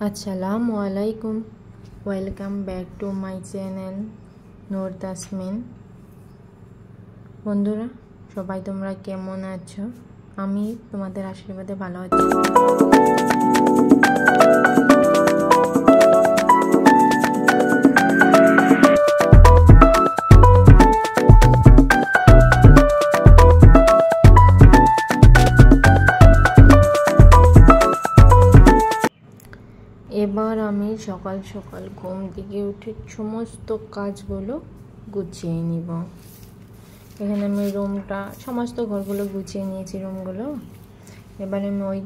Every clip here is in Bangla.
আসসালামু আলাইকুম, welcome back to my channel Noor Tasmin. বন্ধুরা সবাই তোমরা কেমন আছো? আমি তোমাদের আশীর্বাদে ভালো আছি। এবার আমি সকাল সকাল ঘুম থেকে উঠে সমস্ত কাজগুলো গুছিয়ে নিব। এখানে আমি রুমটা সমস্ত ঘরগুলো গুছিয়ে নিয়েছি রুমগুলো। এবার আমি ওই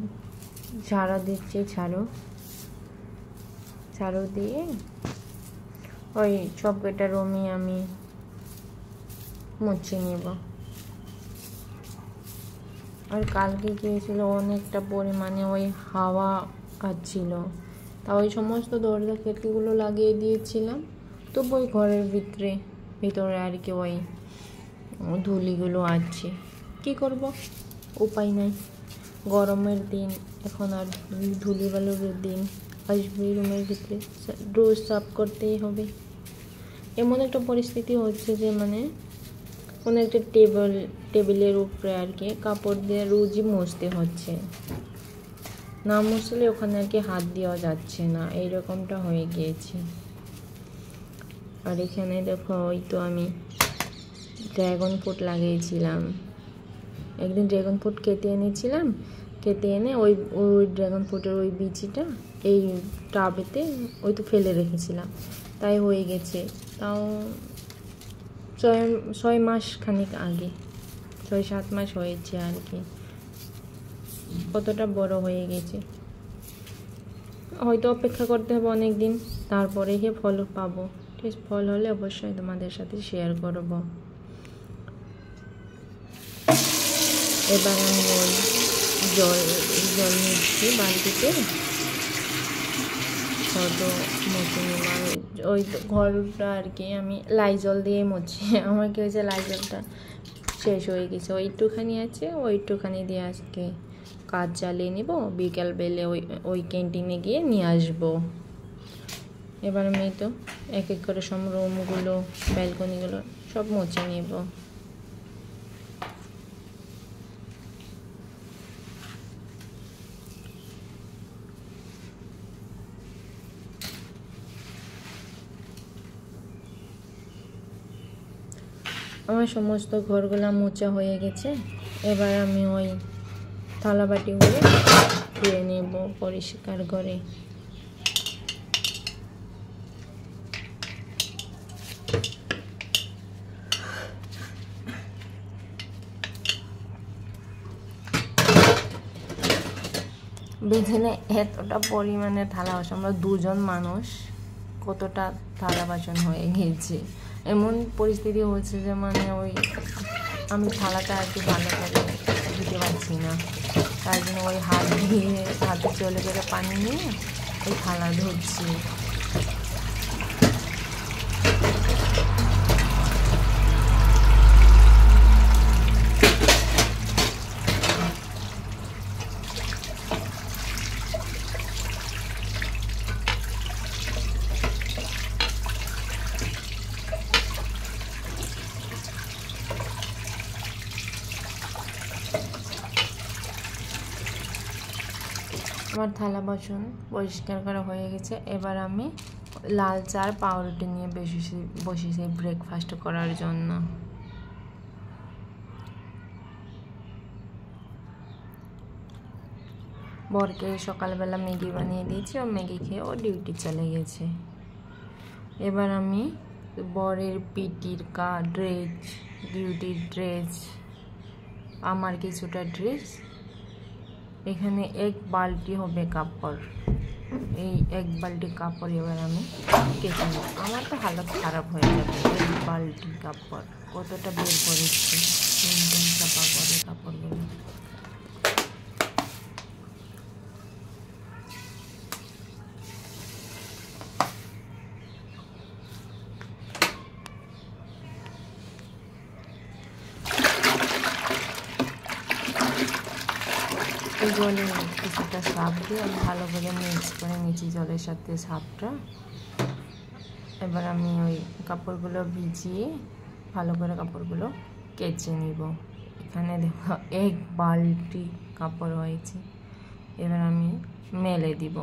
ঝাড়ু দিচ্ছি, ঝাড়ু দিয়ে ওই সব কটা রুমই আমি মুছে নিব। আর কালকে কি হয়েছিল, অনেকটা পরিমাণে ওই হাওয়া আসছিল, তা ওই সমস্ত দরজা খিড়কিগুলো লাগিয়ে দিয়েছিলাম, তবু ওই ঘরের ভিতরে আর কি ওই ধুলিগুলো আছে। কি করব, উপায় নাই, গরমের দিন, এখন আর ধুলিবালুর দিন আসবে, রুমের ভিতরে রোজ সাফ করতেই হবে। এমন একটা পরিস্থিতি হচ্ছে যে কোনো একটা টেবিলের উপরে আর কি কাপড় দিয়ে রোজই মুছতে হচ্ছে, না মুছলে ওখানে আর কি হাত দেওয়া যাচ্ছে না, এইরকমটা হয়ে গিয়েছে। আর এখানে দেখো, ওই তো আমি ড্রাগন ফ্রুট লাগিয়েছিলাম, একদিন ড্রাগন ফ্রুট কেটে এনে ওই ড্রাগন ফ্রুটের ওই বিচিটা এই টাবেতে ওই তো ফেলে রেখেছিলাম, তাই হয়ে গেছে। তাও 6 মাস খানিক আগে, 6-7 মাস হয়েছে আর কি, কতটা বড় হয়ে গেছে। হয়তো অপেক্ষা করতে হবে অনেক দিন, তারপরে গিয়ে ফল পাবো। ঠিক, ফল হলে অবশ্যই তোমাদের সাথে শেয়ার করব। এবার আমি ওই জল নিচ্ছি বালতিতে, মুছে নিলাম। ওই ঘরটা আর কি আমি লাইজল দিয়ে মুছি। আমার কি হয়েছে, লাইজলটা শেষ হয়ে গেছে, ওইটুখানি আছে, ওইটুখানি দিয়ে আজকে কাজ চালিয়ে নিব। বিকালবেলে ওই ক্যান্টিনে গিয়ে নিয়ে আসবো। এবার আমি তো এক এক করে সব রুমগুলো, ব্যালকনিগুলো সব মুছে নিব। আমার সমস্ত ঘরগুলো মোছা হয়ে গেছে। এবার আমি ওই থালাবাটিগুলো ধুয়ে নেব পরিষ্কার করে। বেজনে এতটা পরিমাণে থালা বাসন, আমরা 2 জন মানুষ, কতটা থালা বাসন হয়ে গিয়েছে। এমন পরিস্থিতি হচ্ছে যে ওই আমি থালাটা আর কি ভালো করে দিতে পারছি না, তার জন্য ওই হাতে চলে গেলে পানি নিয়ে ওই থালা ধরছি। আমার থালা বাসন পরিষ্কার করা হয়ে গেছে। এবার আমি লাল চা আর পাউরুটি নিয়ে বসেছি ব্রেকফাস্ট করার জন্য। বরকে সকালবেলা ম্যাগি বানিয়ে দিয়েছি, ও ম্যাগি খেয়ে ও ডিউটি চলে গেছে। এবার আমি বরের পিটির ড্রেস, ডিউটির ড্রেস, আমার কিছুটা ড্রেস, এখানে 1 বালতি হবে কাপড়, এই 1 বালতি কাপড় এবার আমি কেচে নেব। আমার তো হালত খারাপ হয়ে যাবে, 1 বালতি কাপড় কতটা বের করেছি, চাপা করে কাপড়গুলো। জলে কিছুটা সার্ফ দিয়ে আমি ভালো করে মিক্স করে নিচ্ছি জলের সাথে সার্ফটা। এবার আমি ওই কাপড়গুলো ভিজিয়ে ভালো করে কাপড়গুলো কেচে নিব। এখানে দেখো 1 বালতি কাপড় হয়েছে। এবার আমি মেলে দিব।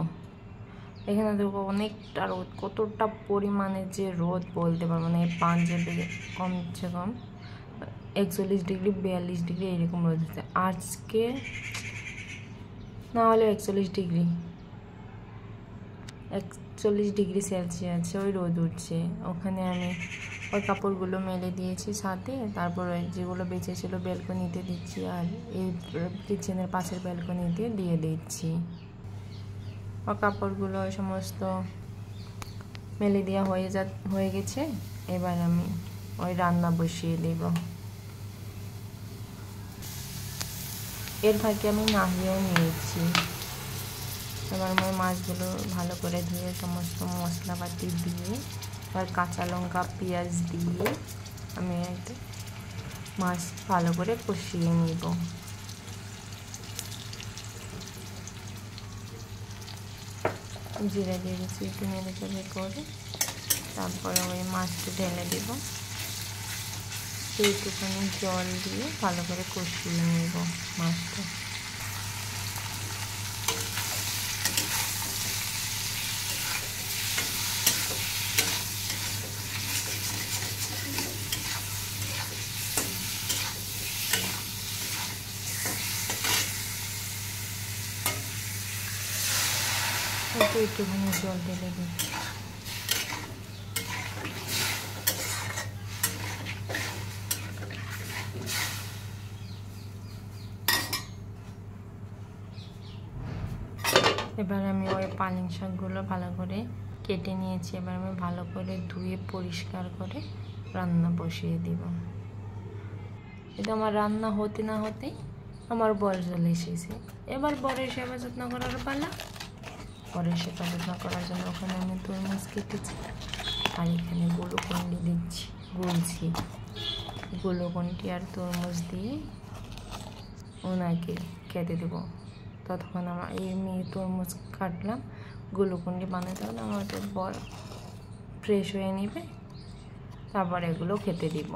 এখানে দেখো অনেকটা রোদ, কতটা পরিমাণে যে রোদ বলতে পারবো না। পাঞ্জাবে কমসে কম 41 ডিগ্রি 42 ডিগ্রি এরকম রোদ হচ্ছে। আজকে না হলে 41 ডিগ্রি সেলসিয়াস ওই রোদ উঠছে। ওখানে আমি ওই কাপড়গুলো মেলে দিয়েছি সাথে, তারপরে যেগুলো বেঁচে ছিল ব্যালকনিতে দিচ্ছি, আর এই কিচেনের পাশের ব্যালকনিতে দিয়ে দিচ্ছি। ও কাপড়গুলো সমস্ত মেলে দেওয়া হয়ে গেছে। এবার আমি ওই রান্না বসিয়ে দেব। এর ফাঁকে আমি নাড়িয়েও নিয়েছি। এবার আমি মাছগুলো ভালো করে ধুয়ে সমস্ত মশলাপাতি দিয়ে আর কাঁচা লঙ্কা পেঁয়াজ দিয়ে আমি মাছ ভালো করে কষিয়ে নিব। জিরা দিয়ে দিচ্ছি একটু নেড়ে চেড়ে করে, তারপরে ওই মাছটা ঢেলে দেব। সেইটুখানি জল দিয়ে ভালো করে কষিয়ে নেব মাছটা। একটুখানি জল ঢেলে দিই। এবার আমি ওই পালং শাকগুলো ভালো করে কেটে নিয়েছি। এবার আমি ভালো করে ধুয়ে পরিষ্কার করে রান্না বসিয়ে দিব। এটা আমার রান্না হতে না হতেই আমার বর চলে এসেছে। এবার বরের সেবা যত্ন করার পালা। বরের সেবা যত্ন করার জন্য ওখানে আমি তরমুজ কেটেছি, আর এখানে গ্লুকন্ডি গুলছি। গ্লুকন্ডি আর তরমুজ দিয়ে ওনাকে খেতে দেবো। ততক্ষণ আমার এমনি তরমুজ কাটলাম, গ্লুকন্ডি বানাতে হলে আমাদের বর ফ্রেশ হয়ে নেবে, তারপর এগুলো খেতে দিব।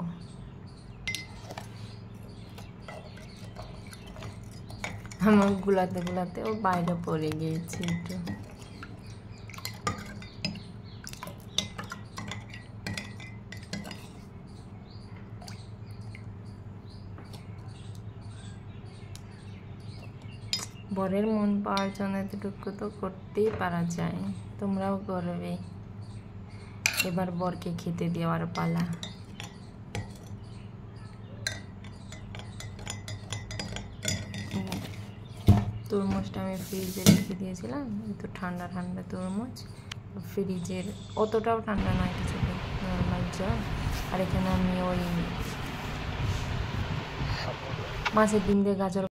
আমার গুলাতে ও বাইরে পড়ে গিয়েছে একটু। বরের মন পাওয়ার জন্য এতটুকু তো করতেই পারা যায়, তোমরাও করবে। এবার বরকে খেতে দেওয়ার পালা। তরমুজটা আমি ফ্রিজে রেখে দিয়েছিলাম, একটু ঠান্ডা ঠান্ডা তরমুজ, ফ্রিজের অতটাও ঠান্ডা নয়, কিছু নর্মাল জল। আর এখানে আমি ওই মাছের ডিম দিয়ে গাজর